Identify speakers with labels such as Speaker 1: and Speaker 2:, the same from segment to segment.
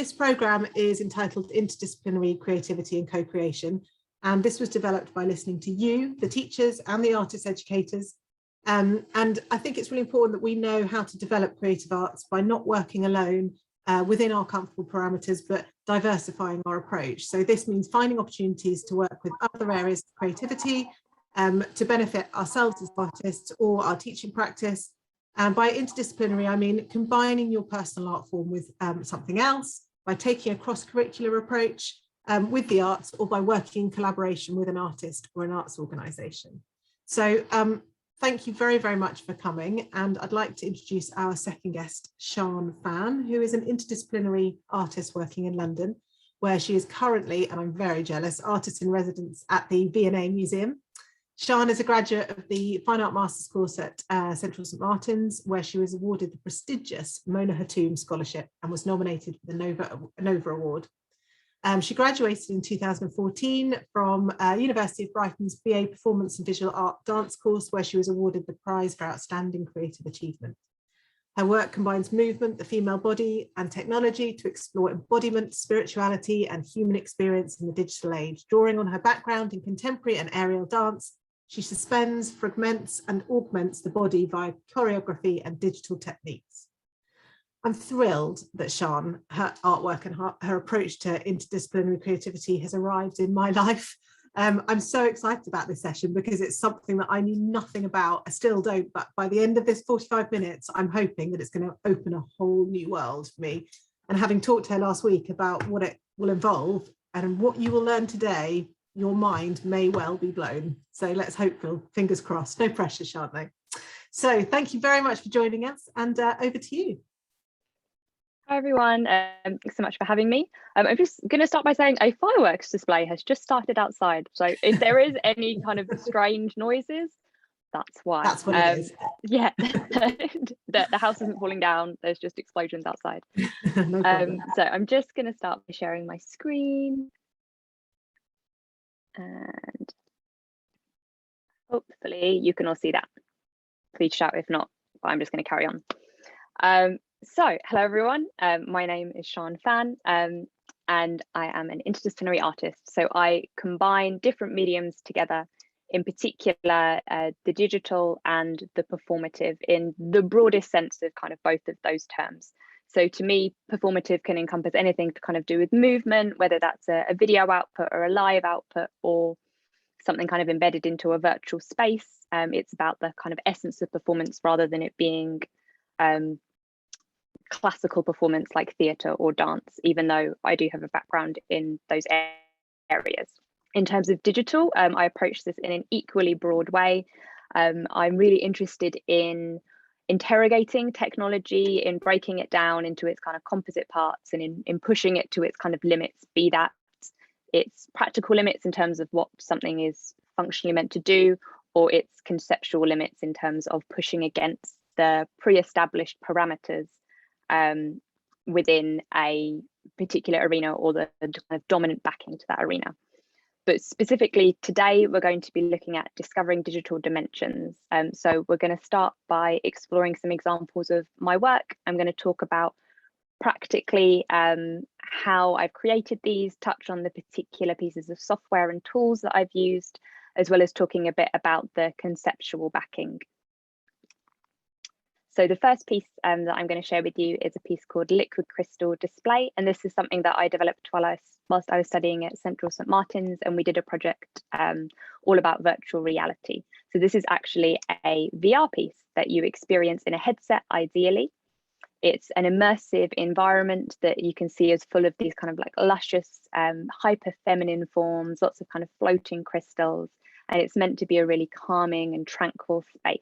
Speaker 1: This programme is entitled Interdisciplinary Creativity and Co-Creation, and this was developed by listening to you, the teachers and the artist educators. And I think it's really important that we know how to develop creative arts by not working alone within our comfortable parameters, but diversifying our approach. So this means finding opportunities to work with other areas of creativity to benefit ourselves as artists or our teaching practice. And by interdisciplinary, I mean combining your personal art form with something else, by taking a cross-curricular approach with the arts, or by working in collaboration with an artist or an arts organisation. So thank you very, very much for coming. And I'd like to introduce our second guest, Sian Fan, who is an interdisciplinary artist working in London, where she is currently, and I'm very jealous, artist in residence at the V&A Museum. Sian is a graduate of the Fine Art Masters course at Central St Martin's, where she was awarded the prestigious Mona Hatoum Scholarship and was nominated for the Nova Award. She graduated in 2014 from University of Brighton's BA Performance and Visual Art Dance course, where she was awarded the prize for outstanding creative achievement. Her work combines movement, the female body, and technology to explore embodiment, spirituality, and human experience in the digital age. Drawing on her background in contemporary and aerial dance, she suspends, fragments, and augments the body via choreography and digital techniques. I'm thrilled that Sian, her artwork and her approach to interdisciplinary creativity has arrived in my life. I'm so excited about this session because it's something that I knew nothing about. I still don't, but by the end of this 45 minutes, I'm hoping that it's going to open a whole new world for me. And having talked to her last week about what it will involve and what you will learn today, your mind may well be blown. So let's hope, fingers crossed. No pressure, Sian, though. So thank you very much for joining us, and over to you.
Speaker 2: Hi everyone, thanks so much for having me. I'm just going to start by saying a fireworks display has just started outside. So if there is any kind of strange noises, that's why.
Speaker 1: That's what it is.
Speaker 2: Yeah, the house isn't falling down. There's just explosions outside.
Speaker 1: No problem.
Speaker 2: So I'm just going to start by sharing my screen. And hopefully you can all see that. Please shout if not, but I'm just going to carry on. So hello everyone, my name is Sian Fan, and I am an interdisciplinary artist. So I combine different mediums together, in particular the digital and the performative in the broadest sense of kind of both of those terms. So to me, performative can encompass anything to kind of do with movement, whether that's a video output or a live output or something kind of embedded into a virtual space. It's about the kind of essence of performance rather than it being classical performance like theatre or dance, even though I do have a background in those areas. In terms of digital, I approach this in an equally broad way. I'm really interested in interrogating technology, in breaking it down into its kind of composite parts, and in pushing it to its kind of limits, be that its practical limits in terms of what something is functionally meant to do, or its conceptual limits in terms of pushing against the pre-established parameters within a particular arena, or the kind of dominant backing to that arena. But specifically today, we're going to be looking at discovering digital dimensions. So we're going to start by exploring some examples of my work. I'm going to talk about practically how I've created these, touch on the particular pieces of software and tools that I've used, as well as talking a bit about the conceptual backing. So the first piece that I'm going to share with you is a piece called Liquid Crystal Display. And this is something that I developed whilst I was studying at Central St Martin's, and we did a project all about virtual reality. So this is actually a VR piece that you experience in a headset, ideally. It's an immersive environment that you can see is full of these kind of like luscious, hyper feminine forms, lots of kind of floating crystals. And it's meant to be a really calming and tranquil space.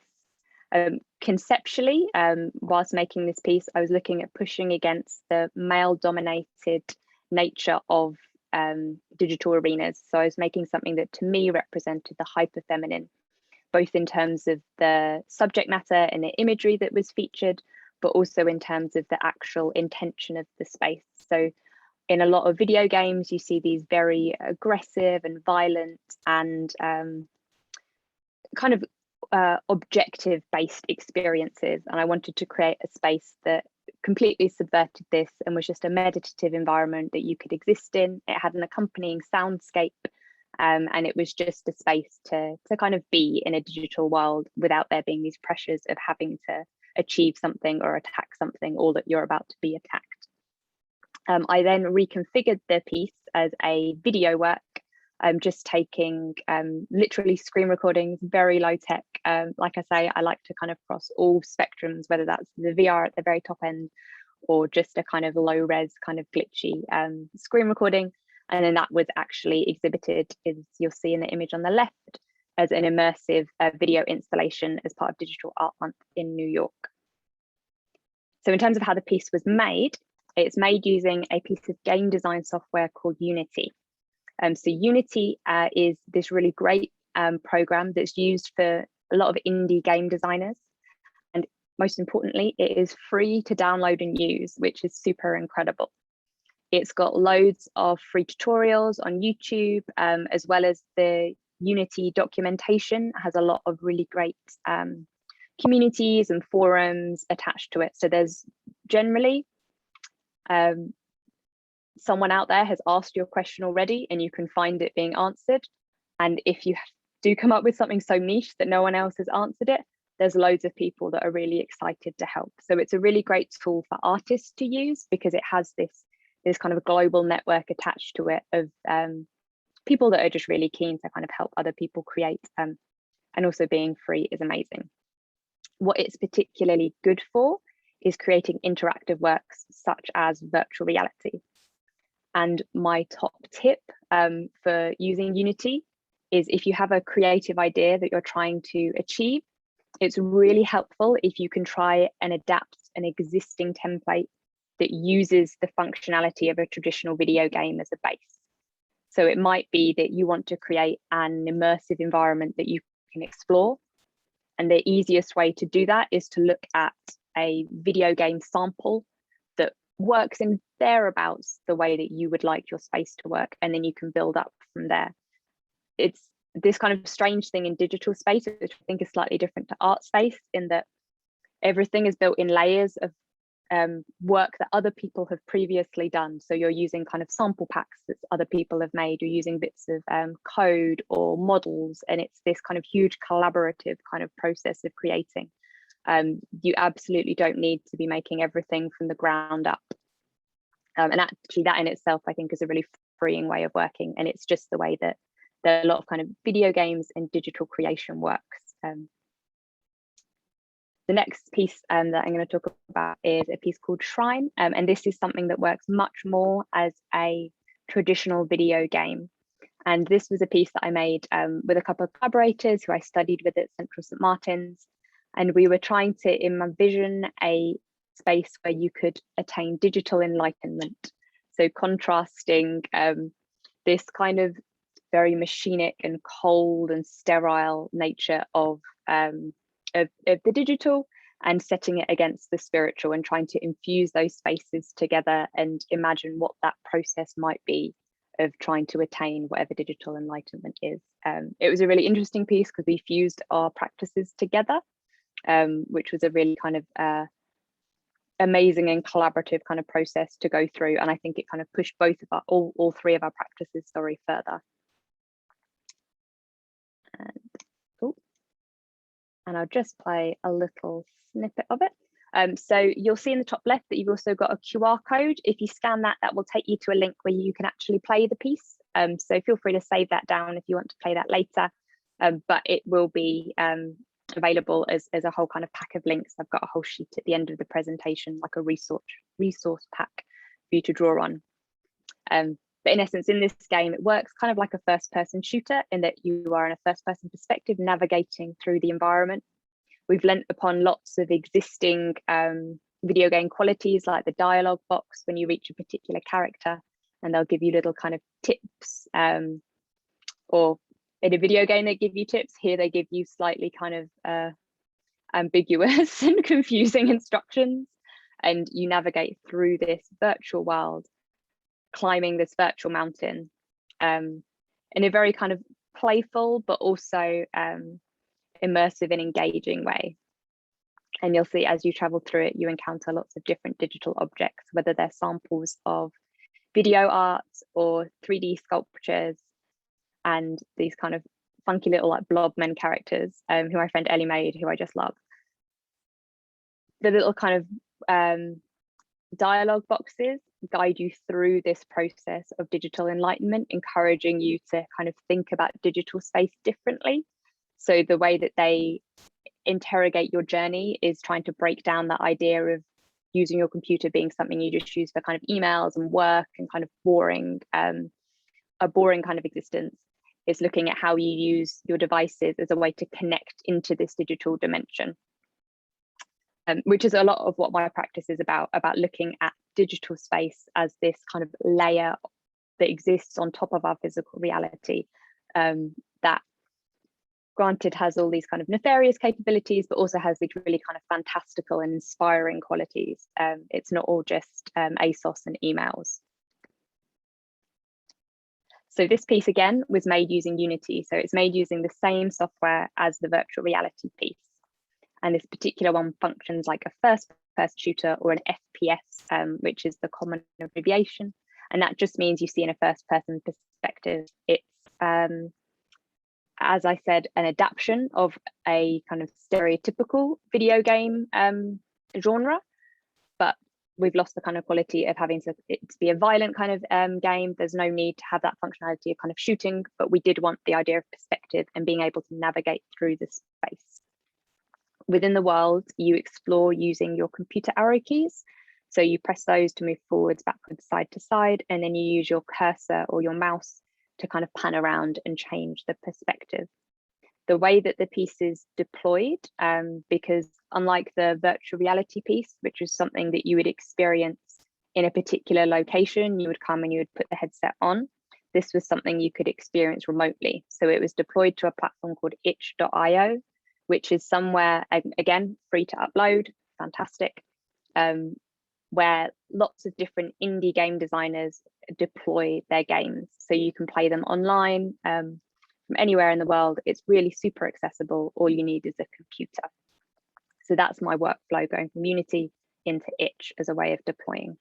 Speaker 2: Conceptually, whilst making this piece, I was looking at pushing against the male-dominated nature of digital arenas. So I was making something that to me represented the hyper-feminine, both in terms of the subject matter and the imagery that was featured, but also in terms of the actual intention of the space. So in a lot of video games, you see these very aggressive and violent and kind of objective based experiences, and I wanted to create a space that completely subverted this and was just a meditative environment that you could exist in. It had an accompanying soundscape, and it was just a space to kind of be in a digital world without there being these pressures of having to achieve something or attack something, or that you're about to be attacked. I then reconfigured the piece as a video work, just taking literally screen recordings, very low tech. Like I say, I like to kind of cross all spectrums, whether that's the VR at the very top end or just a kind of low res kind of glitchy screen recording. And then that was actually exhibited, as you'll see in the image on the left, as an immersive video installation as part of Digital Art Month in New York. So in terms of how the piece was made, it's made using a piece of game design software called Unity. So Unity is this really great program that's used for a lot of indie game designers. And most importantly, it is free to download and use, which is super incredible. It's got loads of free tutorials on YouTube, as well as the Unity documentation has a lot of really great communities and forums attached to it. So there's generally someone out there has asked your question already and you can find it being answered. And if you do come up with something so niche that no one else has answered it, there's loads of people that are really excited to help. So it's a really great tool for artists to use because it has this kind of global network attached to it of people that are just really keen to kind of help other people create, and also being free is amazing. What it's particularly good for is creating interactive works such as virtual reality. And my top tip for using Unity is if you have a creative idea that you're trying to achieve, it's really helpful if you can try and adapt an existing template that uses the functionality of a traditional video game as a base. So it might be that you want to create an immersive environment that you can explore. And the easiest way to do that is to look at a video game sample that works in thereabouts the way that you would like your space to work, and then you can build up from there. It's this kind of strange thing in digital space, which I think is slightly different to art space, in that everything is built in layers of work that other people have previously done. So you're using kind of sample packs that other people have made, you're using bits of code or models, and it's this kind of huge collaborative kind of process of creating. You absolutely don't need to be making everything from the ground up. And actually that in itself, I think, is a really freeing way of working. And it's just the way that a lot of kind of video games and digital creation works. The next piece that I'm going to talk about is a piece called Shrine. And this is something that works much more as a traditional video game. And this was a piece that I made with a couple of collaborators who I studied with at Central St. Martin's. And we were trying to envision a space where you could attain digital enlightenment. So contrasting this kind of very machinic and cold and sterile nature of the digital, and setting it against the spiritual, and trying to infuse those spaces together and imagine what that process might be of trying to attain whatever digital enlightenment is. It was a really interesting piece because we fused our practices together, which was a really kind of amazing and collaborative kind of process to go through. And I think it kind of pushed both of our, all three of our practices, sorry, further. And I'll just play a little snippet of it. So you'll see in the top left that you've also got a QR code. If you scan that, that will take you to a link where you can actually play the piece. So feel free to save that down if you want to play that later. But it will be available as a whole kind of pack of links. I've got a whole sheet at the end of the presentation, like a resource pack for you to draw on. But in essence, in this game, it works kind of like a first-person shooter in that you are in a first-person perspective navigating through the environment. We've lent upon lots of existing video game qualities, like the dialogue box when you reach a particular character, and they'll give you little kind of tips. Or in a video game, they give you tips. Here, they give you slightly kind of ambiguous and confusing instructions, and you navigate through this virtual world, climbing this virtual mountain in a very kind of playful but also immersive and engaging way. And you'll see as you travel through it, you encounter lots of different digital objects, whether they're samples of video art or 3D sculptures, and these kind of funky little like blob men characters who my friend Ellie made, who I just love. The little kind of dialogue boxes guide you through this process of digital enlightenment, encouraging you to kind of think about digital space differently. So the way that they interrogate your journey is trying to break down that idea of using your computer being something you just use for kind of emails and work and kind of boring, a boring kind of existence. Is looking at how you use your devices as a way to connect into this digital dimension, which is a lot of what my practice is about looking at digital space as this kind of layer that exists on top of our physical reality, that granted has all these kind of nefarious capabilities, but also has these really kind of fantastical and inspiring qualities. It's not all just ASOS and emails. So this piece again was made using Unity. So it's made using the same software as the virtual reality piece. And this particular one functions like a first-person shooter or an FPS, which is the common abbreviation. And that just means you see in a first-person perspective. It's, as I said, an adaptation of a kind of stereotypical video game genre, but we've lost the kind of quality of having it to be a violent kind of game. There's no need to have that functionality of kind of shooting, but we did want the idea of perspective and being able to navigate through the space. Within the world, you explore using your computer arrow keys. So you press those to move forwards, backwards, side to side, and then you use your cursor or your mouse to kind of pan around and change the perspective. The way that the piece is deployed, because unlike the virtual reality piece, which is something that you would experience in a particular location, you would come and you would put the headset on. This was something you could experience remotely. So it was deployed to a platform called itch.io, which is somewhere, again, free to upload, fantastic, where lots of different indie game designers deploy their games. So you can play them online, from anywhere in the world. It's really super accessible. All you need is a computer. So that's my workflow going from Unity into Itch as a way of deploying.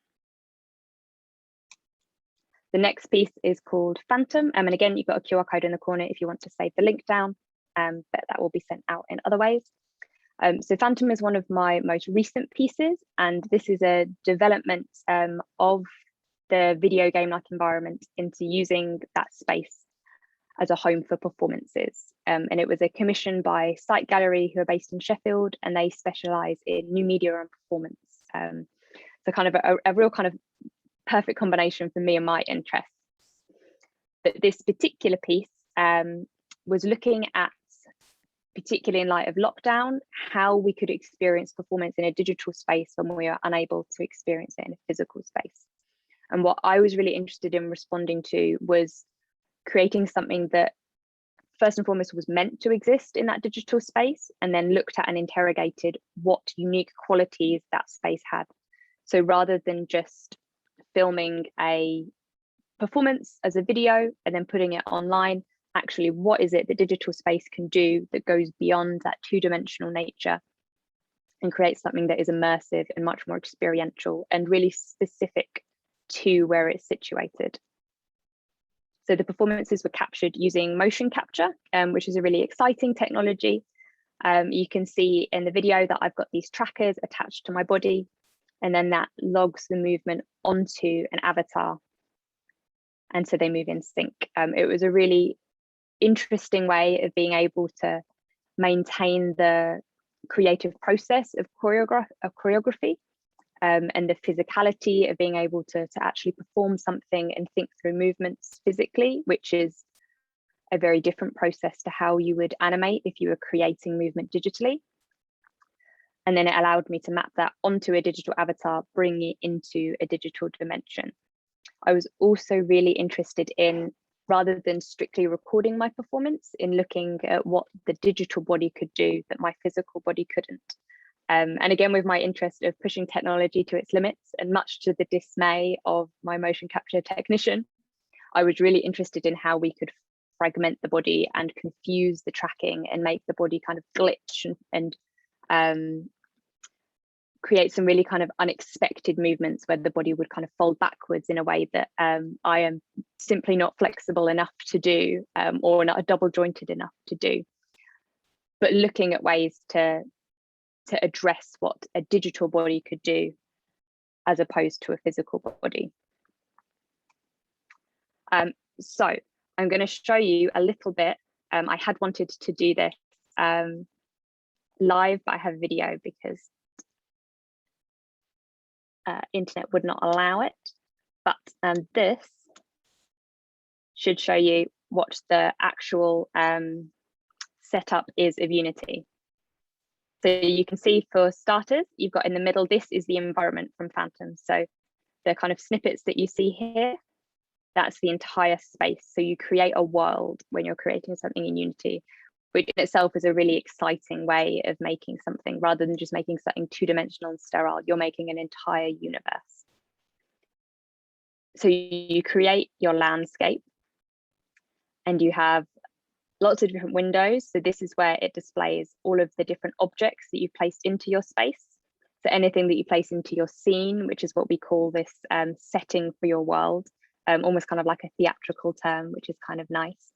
Speaker 2: The next piece is called Phantom. And again, you've got a QR code in the corner if you want to save the link down, but that will be sent out in other ways. So Phantom is one of my most recent pieces, and this is a development of the video game-like environment into using that space as a home for performances. And it was a commission by Site Gallery, who are based in Sheffield, and they specialize in new media and performance. So kind of a real kind of perfect combination for me and my interests. But this particular piece was looking at, particularly in light of lockdown, how we could experience performance in a digital space when we are unable to experience it in a physical space. And what I was really interested in responding to was creating something that first and foremost was meant to exist in that digital space, and then looked at and interrogated what unique qualities that space had. So rather than just filming a performance as a video and then putting it online, actually, what is it that digital space can do that goes beyond that two-dimensional nature and creates something that is immersive and much more experiential and really specific to where it's situated. So the performances were captured using motion capture, which is a really exciting technology. You can see in the video that I've got these trackers attached to my body, and then that logs the movement onto an avatar. And so they move in sync. It was a really interesting way of being able to maintain the creative process of choreography, and the physicality of being able to actually perform something and think through movements physically, which is a very different process to how you would animate if you were creating movement digitally. And then it allowed me to map that onto a digital avatar, bring it into a digital dimension. I was also really interested in, rather than strictly recording my performance, in looking at what the digital body could do that my physical body couldn't. And again, with my interest of pushing technology to its limits, and much to the dismay of my motion capture technician, I was really interested in how we could fragment the body and confuse the tracking and make the body kind of glitch and create some really kind of unexpected movements where the body would kind of fold backwards in a way that I am simply not flexible enough to do, or not double jointed enough to do. But looking at ways to address what a digital body could do as opposed to a physical body. So I'm going to show you a little bit. I had wanted to do this live, but I have video because internet would not allow it. But this should show you what the actual setup is of Unity. So you can see, for starters, you've got in the middle, this is the environment from Phantom. So the kind of snippets that you see here, that's the entire space. So you create a world when you're creating something in Unity, which in itself is a really exciting way of making something. Rather than just making something two-dimensional and sterile, you're making an entire universe. So you create your landscape, and you have lots of different windows. So this is where it displays all of the different objects that you've placed into your space. So anything that you place into your scene, which is what we call this setting for your world, almost kind of like a theatrical term, which is kind of nice.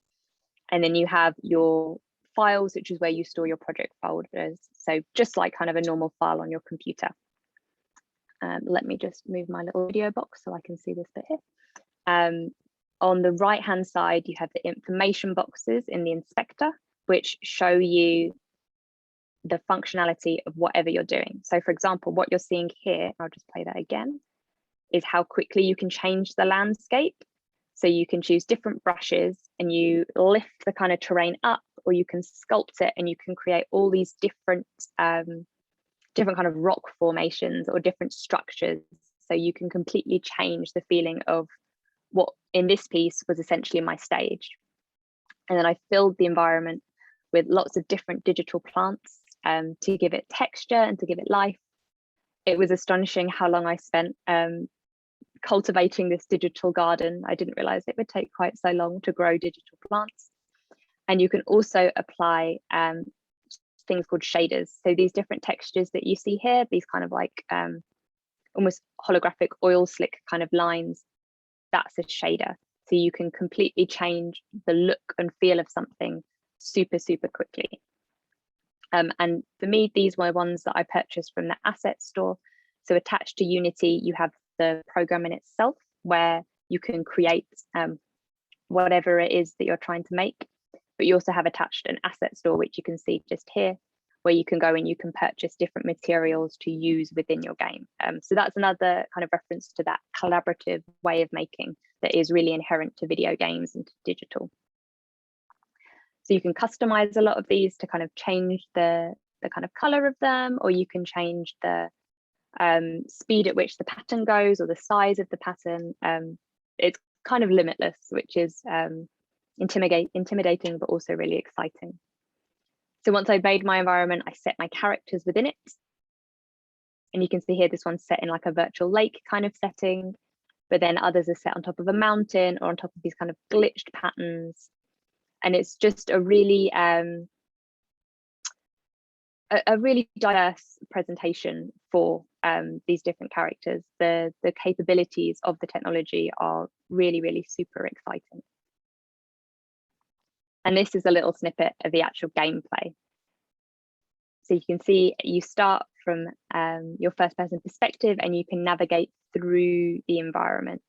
Speaker 2: And then you have your files, which is where you store your project folders. So just like kind of a normal file on your computer. Let me just move my little video box so I can see this bit here. On the right hand side, you have the information boxes in the inspector, which show you the functionality of whatever you're doing. So for example, what you're seeing here, I'll just play that again, is how quickly you can change the landscape. So you can choose different brushes and you lift the kind of terrain up, or you can sculpt it and you can create all these different kind of rock formations or different structures. So you can completely change the feeling of what in this piece was essentially my stage. And then I filled the environment with lots of different digital plants to give it texture and to give it life. It was astonishing how long I spent cultivating this digital garden. I didn't realize it would take quite so long to grow digital plants. And you can also apply things called shaders. So these different textures that you see here, these kind of like almost holographic oil slick kind of lines, that's a shader. So you can completely change the look and feel of something super, super quickly. And for me, these were ones that I purchased from the asset store. So attached to Unity, you have the program in itself where you can create whatever it is that you're trying to make. But you also have attached an asset store, which you can see just here, where you can go and you can purchase different materials to use within your game. So that's another kind of reference to that collaborative way of making that is really inherent to video games and to digital. So you can customize a lot of these to kind of change the kind of color of them, or you can change the speed at which the pattern goes or the size of the pattern. It's kind of limitless, which is intimidating, but also really exciting. So once I've made my environment, I set my characters within it. And you can see here, this one's set in like a virtual lake kind of setting, but then others are set on top of a mountain or on top of these kind of glitched patterns. And it's just a really diverse presentation for these different characters. The capabilities of the technology are really, really super exciting. And this is a little snippet of the actual gameplay. So you can see you start from your first person perspective and you can navigate through the environment.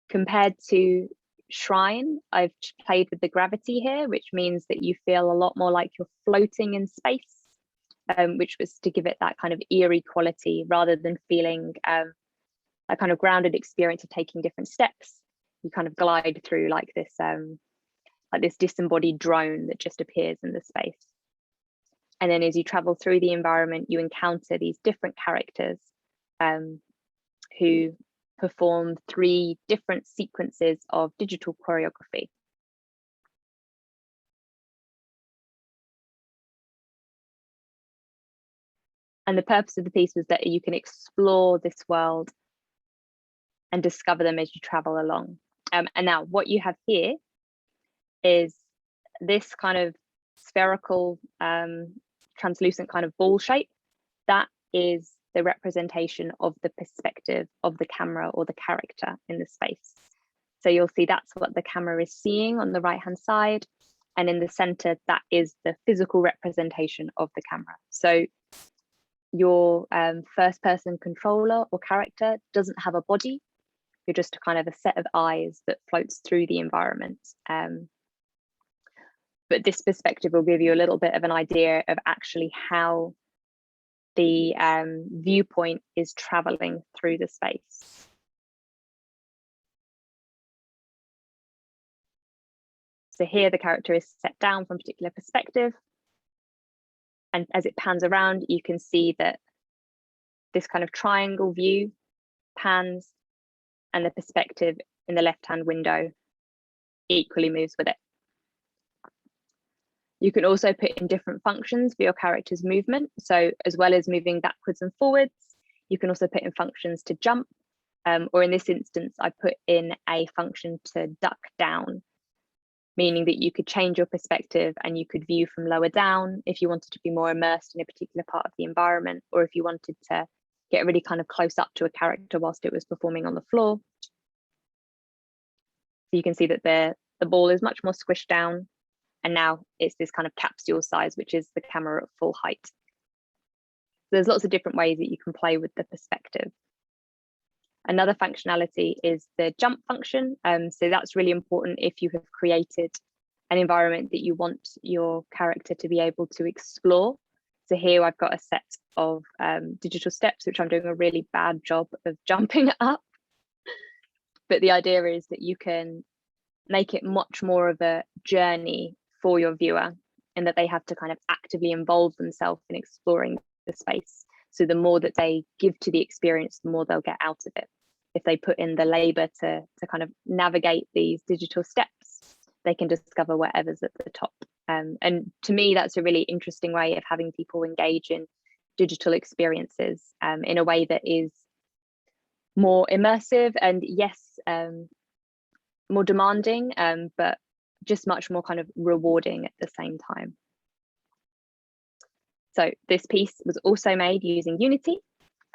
Speaker 2: Compared to Shrine, I've played with the gravity here, which means that you feel a lot more like you're floating in space, which was to give it that kind of eerie quality rather than feeling a kind of grounded experience of taking different steps. You kind of glide through like this disembodied drone that just appears in the space. And then as you travel through the environment, you encounter these different characters who perform 3 different sequences of digital choreography. And the purpose of the piece was that you can explore this world and discover them as you travel along. And now what you have here is this kind of spherical, translucent kind of ball shape. that is the representation of the perspective of the camera or the character in the space. So you'll see that's what the camera is seeing on the right-hand side. And in the center, that is the physical representation of the camera. So your first person controller or character doesn't have a body. You're just a kind of a set of eyes that floats through the environment. But this perspective will give you a little bit of an idea of actually how the viewpoint is traveling through the space. So here the character is set down from a particular perspective. And as it pans around, you can see that this kind of triangle view pans, and the perspective in the left-hand window equally moves with it. You can also put in different functions for your character's movement. So as well as moving backwards and forwards, you can also put in functions to jump, or in this instance, I put in a function to duck down, meaning that you could change your perspective and you could view from lower down if you wanted to be more immersed in a particular part of the environment, or if you wanted to get really kind of close up to a character whilst it was performing on the floor. So you can see that the ball is much more squished down, and now it's this kind of capsule size, which is the camera at full height. So there's lots of different ways that you can play with the perspective. Another functionality is the jump function. So that's really important if you have created an environment that you want your character to be able to explore. So here I've got a set of digital steps, which I'm doing a really bad job of jumping up. But the idea is that you can make it much more of a journey for your viewer, and that they have to kind of actively involve themselves in exploring the space. So the more that they give to the experience, the more they'll get out of it. If they put in the labor to kind of navigate these digital steps, they can discover whatever's at the top. And to me, that's a really interesting way of having people engage in digital experiences in a way that is more immersive and yes, more demanding, but just much more kind of rewarding at the same time. So this piece was also made using Unity,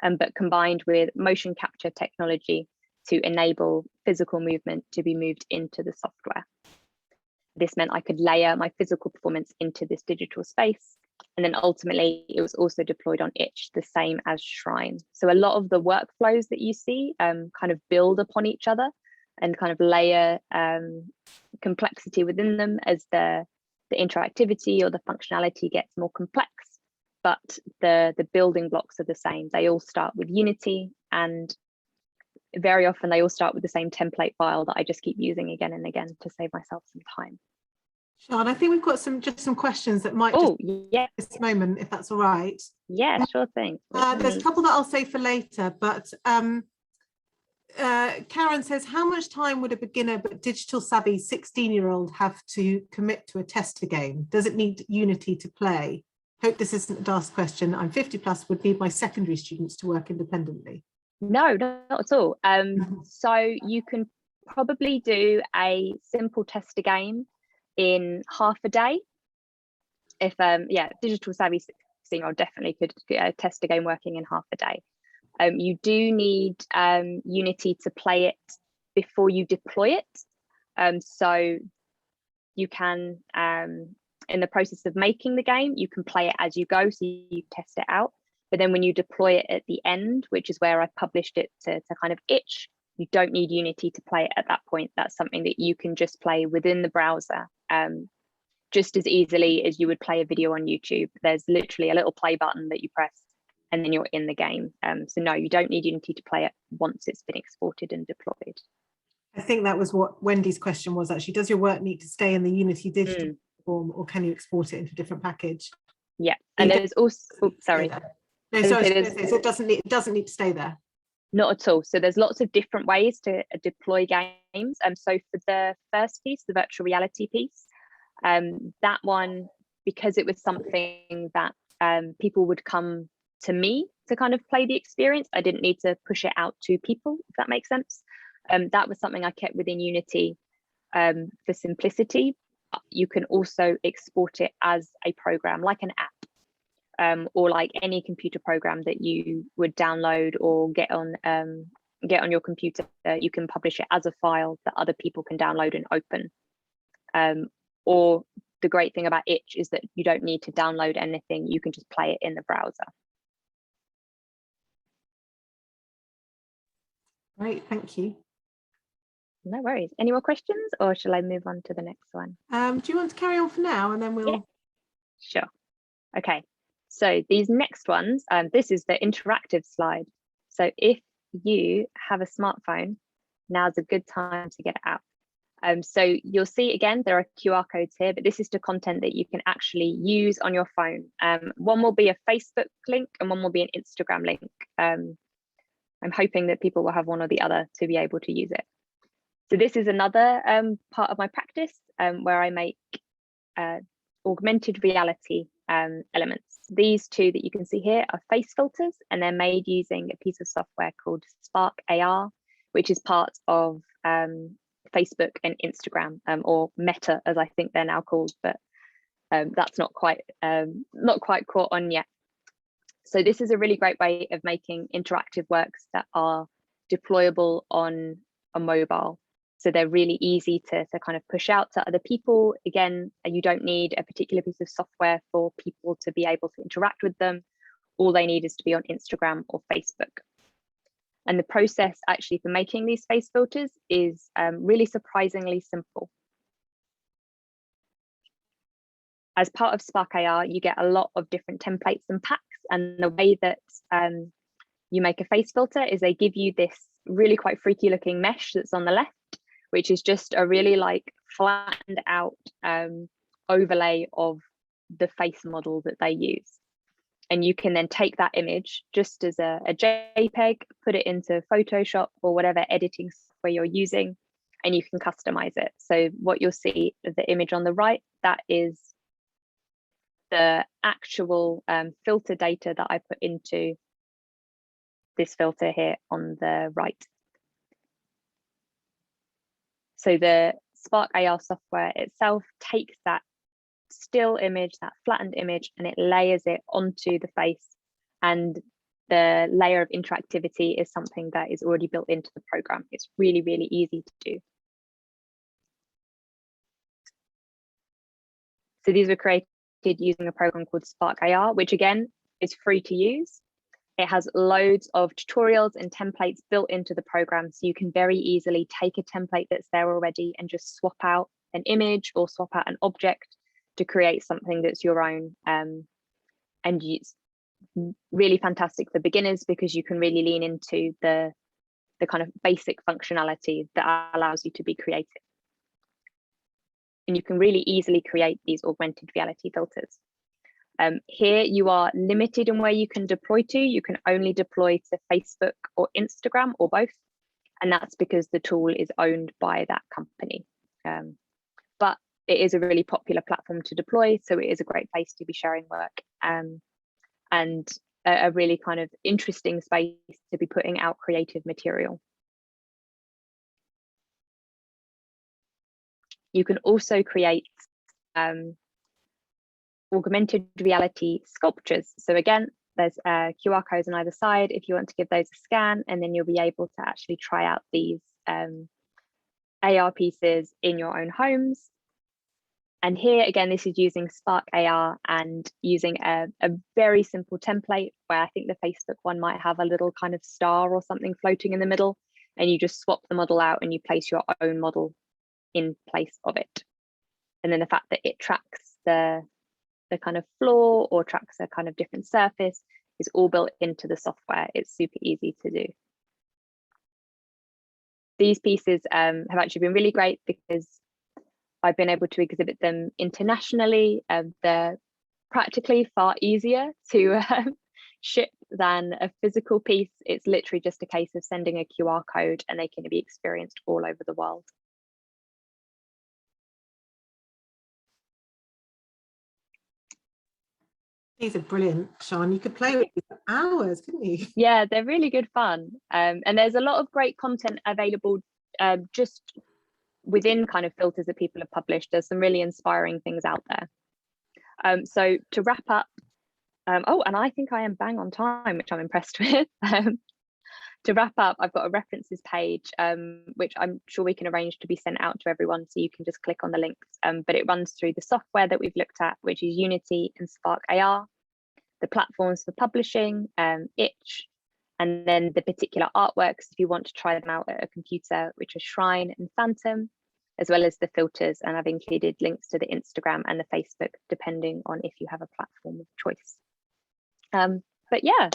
Speaker 2: but combined with motion capture technology to enable physical movement to be moved into the software. This meant I could layer my physical performance into this digital space. And then ultimately, it was also deployed on Itch, the same as Shrine. So a lot of the workflows that you see kind of build upon each other and kind of layer complexity within them as the interactivity or the functionality gets more complex. But the building blocks are the same. They all start with Unity, and very often they all start with the same template file that I just keep using again and again to save myself some time.
Speaker 1: Sian, I think we've got some questions that might
Speaker 2: yeah,
Speaker 1: at this moment, if that's all right.
Speaker 2: Yeah, sure thing.
Speaker 1: There's a couple that I'll save for later, but Karen says, how much time would a beginner but digital savvy 16-year-old have to commit to a tester game? Does it need Unity to play? Hope this isn't a daft question. I'm 50 plus, would need my secondary students to work independently.
Speaker 2: No, not at all. So you can probably do a simple tester game in half a day. If digital savvy 16-year-old definitely could test a game working in half a day. You do need Unity to play it before you deploy it. So you can, in the process of making the game, you can play it as you go, so you test it out. But then when you deploy it at the end, which is where I've published it to kind of Itch, you don't need Unity to play it at that point. That's something that you can just play within the browser, just as easily as you would play a video on YouTube. There's literally a little play button that you press and then you're in the game. So no, you don't need Unity to play it once it's been exported and deployed.
Speaker 1: I think that was what Wendy's question was actually. Does your work need to stay in the Unity digital form, or can you export it into a different package?
Speaker 2: Yeah, and there's also, sorry.
Speaker 1: No, sorry, so it doesn't need to stay there.
Speaker 2: Not at all. So there's lots of different ways to deploy games. So for the first piece, the virtual reality piece, that one, because it was something that people would come to me to kind of play the experience, I didn't need to push it out to people, if that makes sense. That was something I kept within Unity for simplicity. You can also export it as a program, like an app. or like any computer program that you would download or get on your computer, you can publish it as a file that other people can download and open. Or the great thing about Itch is that you don't need to download anything, you can just play it in the browser.
Speaker 1: Great, thank you.
Speaker 2: No worries. Any more questions, or shall I move on to the next one?
Speaker 1: Do you want to carry on for now and then we'll...
Speaker 2: Yeah. Sure. Okay, so these next ones, this is the interactive slide. So if you have a smartphone, now's a good time to get it out. So you'll see again, there are QR codes here, but this is the content that you can actually use on your phone. One will be a Facebook link and one will be an Instagram link. I'm hoping that people will have one or the other to be able to use it. So this is another part of my practice where I make augmented reality elements. These two that you can see here are face filters, and they're made using a piece of software called Spark AR, which is part of Facebook and Instagram, or Meta, as I think they're now called, but that's not quite caught on yet. So this is a really great way of making interactive works that are deployable on a mobile. So they're really easy to kind of push out to other people. Again, you don't need a particular piece of software for people to be able to interact with them. All they need is to be on Instagram or Facebook. And the process actually for making these face filters is really surprisingly simple. As part of Spark AR, you get a lot of different templates and packs. And the way that you make a face filter is they give you this really quite freaky looking mesh that's on the left, which is just a really like flattened out overlay of the face model that they use. And you can then take that image just as a JPEG, put it into Photoshop or whatever editing software you're using, and you can customize it. So what you'll see, the image on the right, that is the actual filter data that I put into this filter here on the right. So the Spark AR software itself takes that still image, that flattened image, and it layers it onto the face. And the layer of interactivity is something that is already built into the program. It's really, really easy to do. So these were created using a program called Spark AR, which again is free to use. It has loads of tutorials and templates built into the program, so you can very easily take a template that's there already and just swap out an image or swap out an object to create something that's your own. And it's really fantastic for beginners because you can really lean into the kind of basic functionality that allows you to be creative. And you can really easily create these augmented reality filters. Here you are limited in where you can deploy to. You can only deploy to Facebook or Instagram or both. And that's because the tool is owned by that company. But it is a really popular platform to deploy. So it is a great place to be sharing work, and a really kind of interesting space to be putting out creative material. You can also create augmented reality sculptures. So again, there's QR codes on either side if you want to give those a scan, and then you'll be able to actually try out these AR pieces in your own homes. And here again, this is using Spark AR and using a very simple template where I think the Facebook one might have a little kind of star or something floating in the middle, and you just swap the model out and you place your own model in place of it. And then the fact that it tracks the kind of floor or tracks a kind of different surface is all built into the software. It's super easy to do. These pieces have actually been really great because I've been able to exhibit them internationally. They're practically far easier to ship than a physical piece. It's literally just a case of sending a QR code and they can be experienced all over the world.
Speaker 1: These are brilliant, Sian. You could play with these for hours, couldn't you?
Speaker 2: Yeah, they're really good fun. And there's a lot of great content available just within kind of filters that people have published. There's some really inspiring things out there. So to wrap up, Oh, and I think I am bang on time, which I'm impressed with. To wrap up, I've got a references page, which I'm sure we can arrange to be sent out to everyone, so you can just click on the links. But it runs through the software that we've looked at, which is Unity and Spark AR, the platforms for publishing, Itch, and then the particular artworks if you want to try them out at a computer, which are Shrine and Phantom, as well as the filters. And I've included links to the Instagram and the Facebook, depending on if you have a platform of choice. But yeah,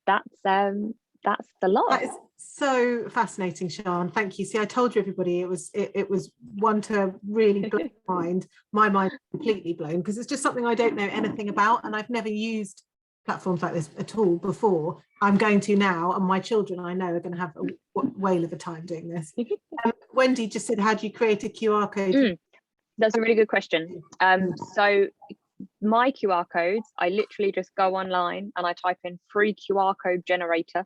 Speaker 2: that's the lot.
Speaker 1: That is so fascinating, Sian. Thank you. See, I told you, everybody, it was one to really blow my mind completely blown, because it's just something I don't know anything about, and I've never used platforms like this at all before. I'm going to now, and my children, I know, are going to have a whale of a time doing this. Wendy just said, how do you create a QR code?
Speaker 2: That's a really good question. So my QR codes, I literally just go online and I type in free QR code generator,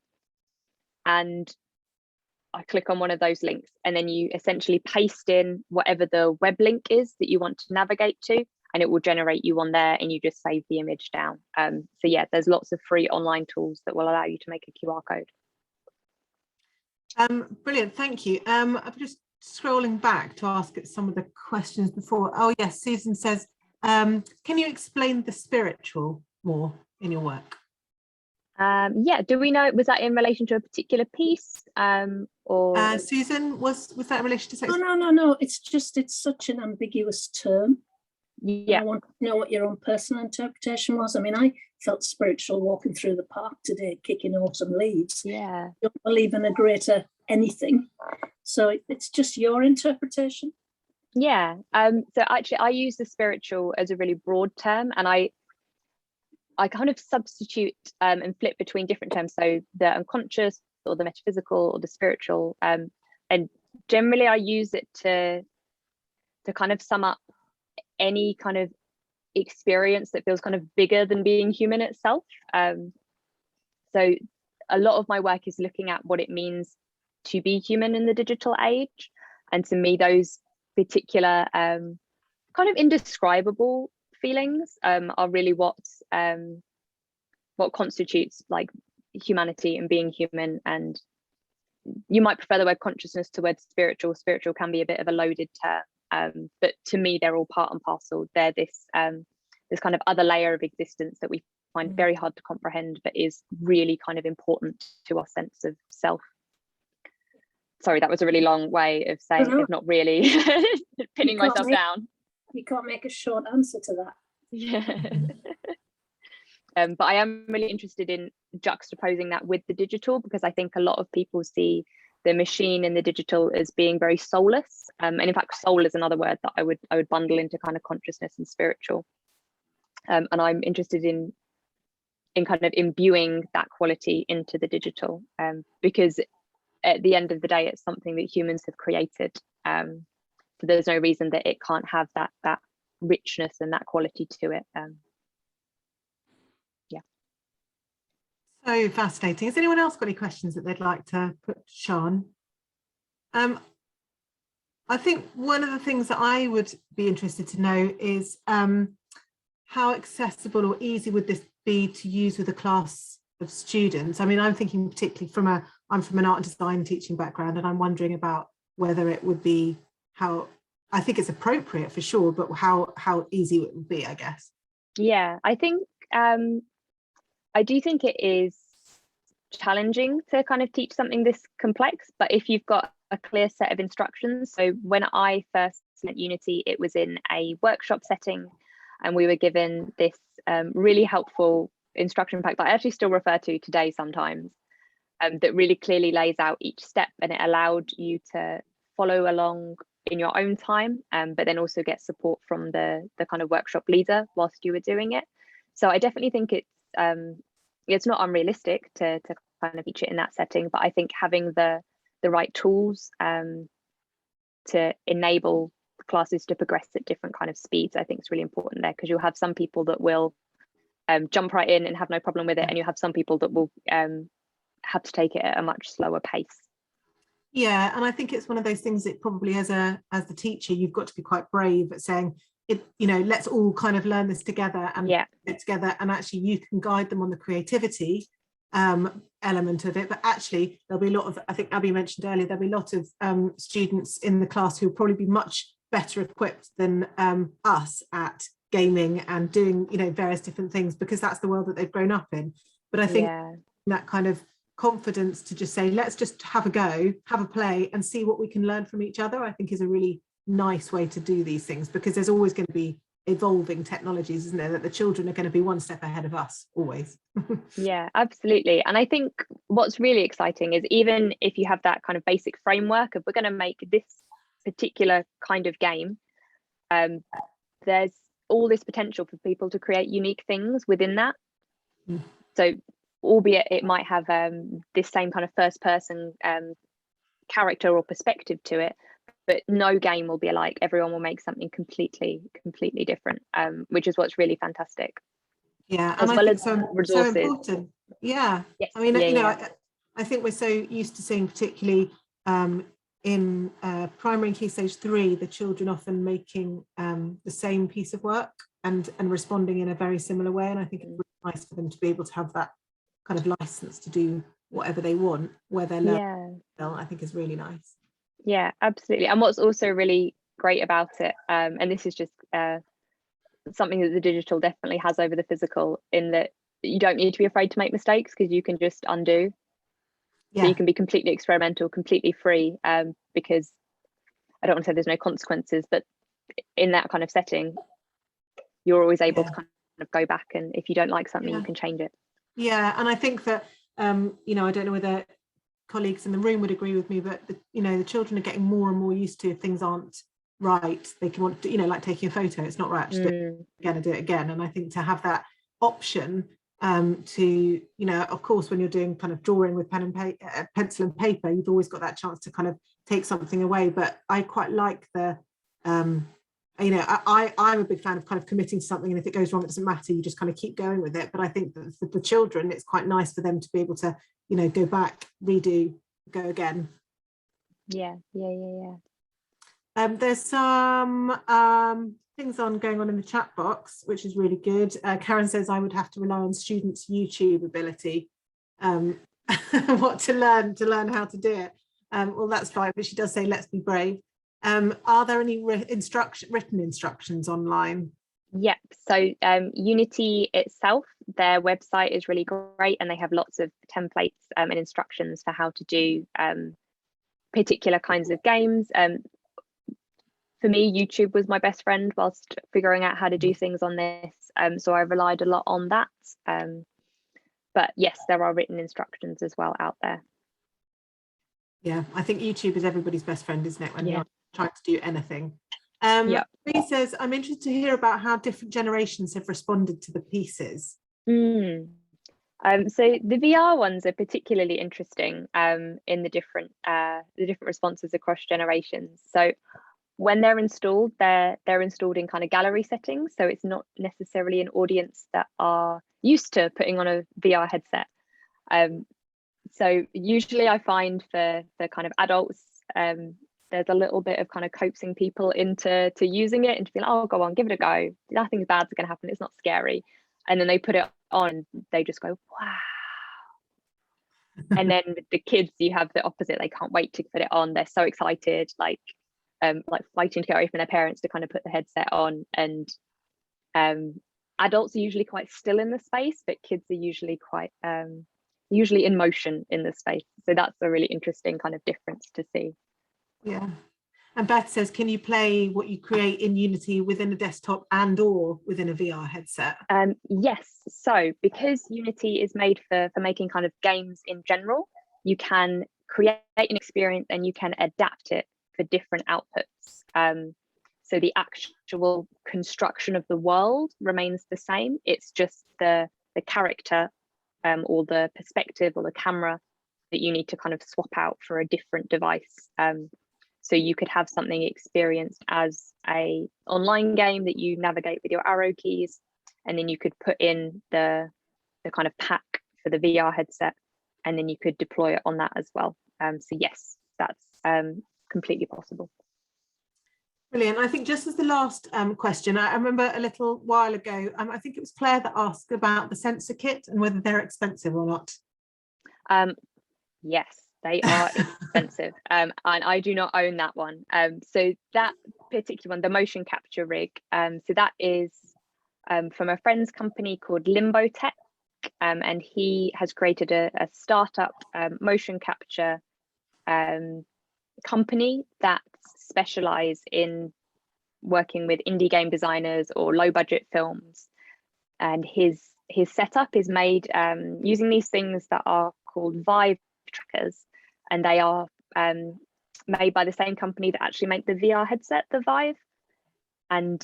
Speaker 2: and I click on one of those links, and then you essentially paste in whatever the web link is that you want to navigate to, and it will generate you on there, and you just save the image down. So yeah, there's lots of free online tools that will allow you to make a QR code.
Speaker 1: Brilliant, thank you. I'm just scrolling back to ask some of the questions before. Oh yes, Susan says, can you explain the spiritual more in your work?
Speaker 2: Yeah, do we know, was that in relation to a particular piece, or
Speaker 1: Susan, was that in relation to sex?
Speaker 3: No, it's such an ambiguous term.
Speaker 2: Yeah,
Speaker 3: I want to know what your own personal interpretation was. I mean, I felt spiritual walking through the park today, kicking autumn leaves.
Speaker 2: yeah,
Speaker 3: I don't believe in a greater anything, so it's just your interpretation.
Speaker 2: yeah. So actually I use the spiritual as a really broad term, and I kind of substitute and flip between different terms, so the unconscious or the metaphysical or the spiritual, and generally I use it to kind of sum up any kind of experience that feels kind of bigger than being human itself. So a lot of my work is looking at what it means to be human in the digital age, and to me those particular kind of indescribable feelings are really what constitutes like humanity and being human. And you might prefer the word consciousness to word spiritual. Spiritual can be a bit of a loaded term, but to me they're all part and parcel. They're this kind of other layer of existence that we find very hard to comprehend, but is really kind of important to our sense of self. Sorry, that was a really long way of saying it's not really pinning myself down.
Speaker 3: You can't make a short answer to that.
Speaker 2: Yeah. But I am really interested in juxtaposing that with the digital, because I think a lot of people see the machine and the digital as being very soulless. And in fact, soul is another word that I would bundle into kind of consciousness and spiritual. And I'm interested in kind of imbuing that quality into the digital, because at the end of the day, it's something that humans have created. So there's no reason that it can't have that richness and that quality to it. Yeah.
Speaker 1: So fascinating. Has anyone else got any questions that they'd like to put to Sian? I think one of the things that I would be interested to know is how accessible or easy would this be to use with a class of students? I mean, I'm thinking particularly I'm from an art and design teaching background, and I'm wondering about whether it would be I think it's appropriate for sure, but how easy it would be, I guess.
Speaker 2: Yeah, I think I do think it is challenging to kind of teach something this complex, but if you've got a clear set of instructions. So when I first learned Unity, it was in a workshop setting, and we were given this really helpful instruction pack that I actually still refer to today sometimes, that really clearly lays out each step, and it allowed you to follow along in your own time, but then also get support from the kind of workshop leader whilst you were doing it. So I definitely think it's not unrealistic to kind of teach it in that setting, but I think having the right tools to enable classes to progress at different kind of speeds, I think is really important there, because you'll have some people that will jump right in and have no problem with it, and you have some people that will have to take it at a much slower pace. Yeah,
Speaker 1: and I think it's one of those things that probably as the teacher, you've got to be quite brave at saying, let's all kind of learn this together and get together, and actually you can guide them on the creativity element of it. But actually there'll be a lot of, I think Abby mentioned earlier, there'll be a lot of students in the class who will probably be much better equipped than us at gaming and doing various different things, because that's the world that they've grown up in. But I think that kind of confidence to just say, let's just have a go, have a play, and see what we can learn from each other, I think is a really nice way to do these things, because there's always going to be evolving technologies, isn't there, that the children are going to be one step ahead of us always.
Speaker 2: Yeah, absolutely. And I think what's really exciting is, even if you have that kind of basic framework of, we're going to make this particular kind of game, there's all this potential for people to create unique things within that. So albeit it might have this same kind of first person character or perspective to it, but no game will be alike. Everyone will make something completely different, which is what's really fantastic.
Speaker 1: Yeah,
Speaker 2: as
Speaker 1: and
Speaker 2: well
Speaker 1: I
Speaker 2: as
Speaker 1: think
Speaker 2: resources.
Speaker 1: so important. Yeah,
Speaker 2: yes.
Speaker 1: I mean, I think we're so used to seeing, particularly in primary and key stage 3, the children often making the same piece of work and responding in a very similar way, and I think it's really nice for them to be able to have that kind of license to do whatever they want, where they're learning. I think is really nice.
Speaker 2: Yeah, absolutely. And what's also really great about it, and this is just something that the digital definitely has over the physical, in that you don't need to be afraid to make mistakes, because you can just undo. So you can be completely experimental, completely free, because I don't want to say there's no consequences, but in that kind of setting, you're always able to kind of go back, and if you don't like something, you can change it. Yeah,
Speaker 1: and I think that I don't know whether colleagues in the room would agree with me, but the children are getting more and more used to, if things aren't right, they can want to, like taking a photo, it's not right, just do it again. And I think to have that option to, of course, when you're doing kind of drawing with pen and pencil and paper, you've always got that chance to kind of take something away. But I quite like the I'm a big fan of kind of committing to something, and if it goes wrong, it doesn't matter, you just kind of keep going with it. But I think that for the children, it's quite nice for them to be able to go back, redo, go again. There's some things going on in the chat box, which is really good. Karen says, I would have to rely on students' YouTube ability, what to learn how to do it. Well, that's fine, but she does say, let's be brave. Are there any written instructions online?
Speaker 2: Yep. So Unity itself, their website is really great, and they have lots of templates and instructions for how to do particular kinds of games. For me, YouTube was my best friend whilst figuring out how to do things on this. So I relied a lot on that. But yes, there are written instructions as well out there.
Speaker 1: Yeah, I think YouTube is everybody's best friend, isn't it, when you're trying to do anything. He says, I'm interested to hear about how different generations have responded to the pieces.
Speaker 2: So the VR ones are particularly interesting in the different responses across generations. So when they're installed in kind of gallery settings, so it's not necessarily an audience that are used to putting on a VR headset. So usually I find for kind of adults, there's a little bit of kind of coaxing people into using it and to be like, oh, go on, give it a go. Nothing bad's going to happen. It's not scary. And then they put it on, they just go, wow. And then with the kids, you have the opposite. They can't wait to put it on. They're so excited, like fighting to get away from their parents to kind of put the headset on. And adults are usually quite still in the space, but kids are usually quite usually in motion in the space. So that's a really interesting kind of difference to see.
Speaker 1: Yeah. And Beth says, can you play what you create in Unity within a desktop and or within a VR headset?
Speaker 2: Yes. So because Unity is made for making kind of games in general, you can create an experience and you can adapt it for different outputs. So the actual construction of the world remains the same. It's just the character or the perspective or the camera that you need to kind of swap out for a different device. So you could have something experienced as a online game that you navigate with your arrow keys, and then you could put in the kind of pack for the VR headset, and then you could deploy it on that as well. So yes, that's completely possible.
Speaker 1: Brilliant. I think just as the last question, I remember a little while ago, I think it was Claire that asked about the sensor kit and whether they're expensive or not.
Speaker 2: Yes, they are expensive, and I do not own that one. So that particular one, the motion capture rig, so that is from a friend's company called Limbo Tech, and he has created a startup motion capture company that specialize in working with indie game designers or low budget films. And his setup is made using these things that are called Vive trackers, and they are made by the same company that actually make the VR headset, the Vive. And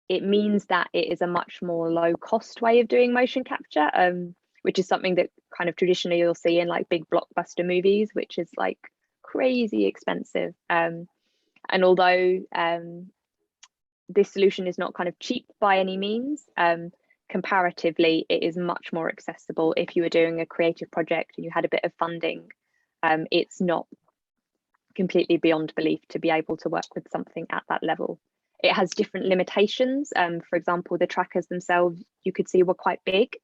Speaker 2: it means that it is a much more low cost way of doing motion capture, which is something that kind of traditionally you'll see in like big blockbuster movies, which is like crazy expensive. And although this solution is not kind of cheap by any means, comparatively, it is much more accessible if you were doing a creative project and you had a bit of funding. It's not completely beyond belief to be able to work with something at that level. It has different limitations. For example, the trackers themselves, you could see, were quite big,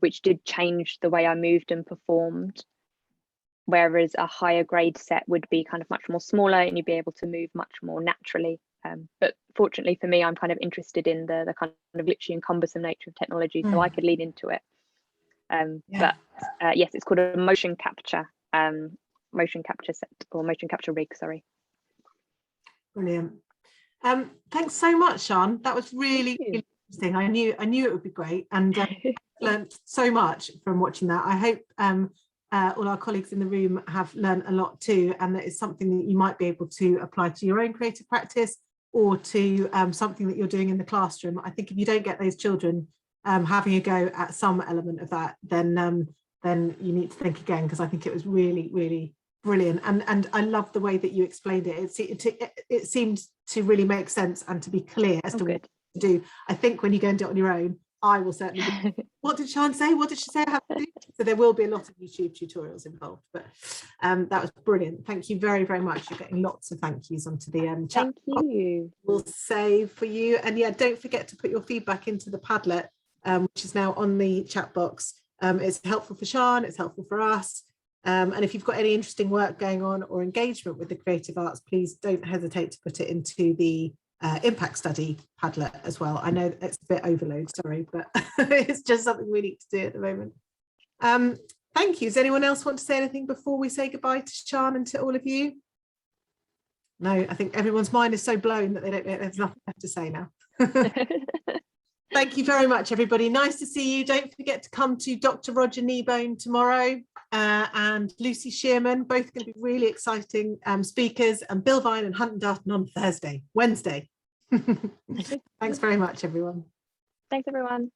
Speaker 2: which did change the way I moved and performed. Whereas a higher grade set would be kind of much more smaller and you'd be able to move much more naturally. But fortunately for me, I'm kind of interested in the kind of literally and cumbersome nature of technology, so I could lean into it. But yes, it's called a motion capture set, or motion capture rig, sorry.
Speaker 1: Brilliant. Thanks so much, Sian. That was really interesting. I knew it would be great, and learned so much from watching that. I hope all our colleagues in the room have learned a lot too, and that is something that you might be able to apply to your own creative practice or to something that you're doing in the classroom. I think if you don't get those children having a go at some element of that, then you need to think again, because I think it was really, really brilliant. And I love the way that you explained it. It seemed to really make sense and to be clear as to what to do. I think when you go and do it on your own, I will certainly be, what did Sian say? What did she say I have to do? So there will be a lot of YouTube tutorials involved, but that was brilliant. Thank you very, very much. You're getting lots of thank yous onto the chat.
Speaker 2: Thank you.
Speaker 1: We'll save for you. And yeah, don't forget to put your feedback into the Padlet, which is now on the chat box. It's helpful for Sian, it's helpful for us. And if you've got any interesting work going on or engagement with the creative arts, please don't hesitate to put it into the impact study Padlet as well. I know it's a bit overload, sorry, but it's just something we need to do at the moment. Thank you. Does anyone else want to say anything before we say goodbye to Sian and to all of you? No, I think everyone's mind is so blown that there's nothing left to say now. Thank you very much, everybody. Nice to see you. Don't forget to come to Dr. Roger Kneebone tomorrow and Lucy Shearman, both going to be really exciting speakers, and Bill Vine and Hunt and Darton on Wednesday. Thanks very much, everyone.
Speaker 2: Thanks, everyone.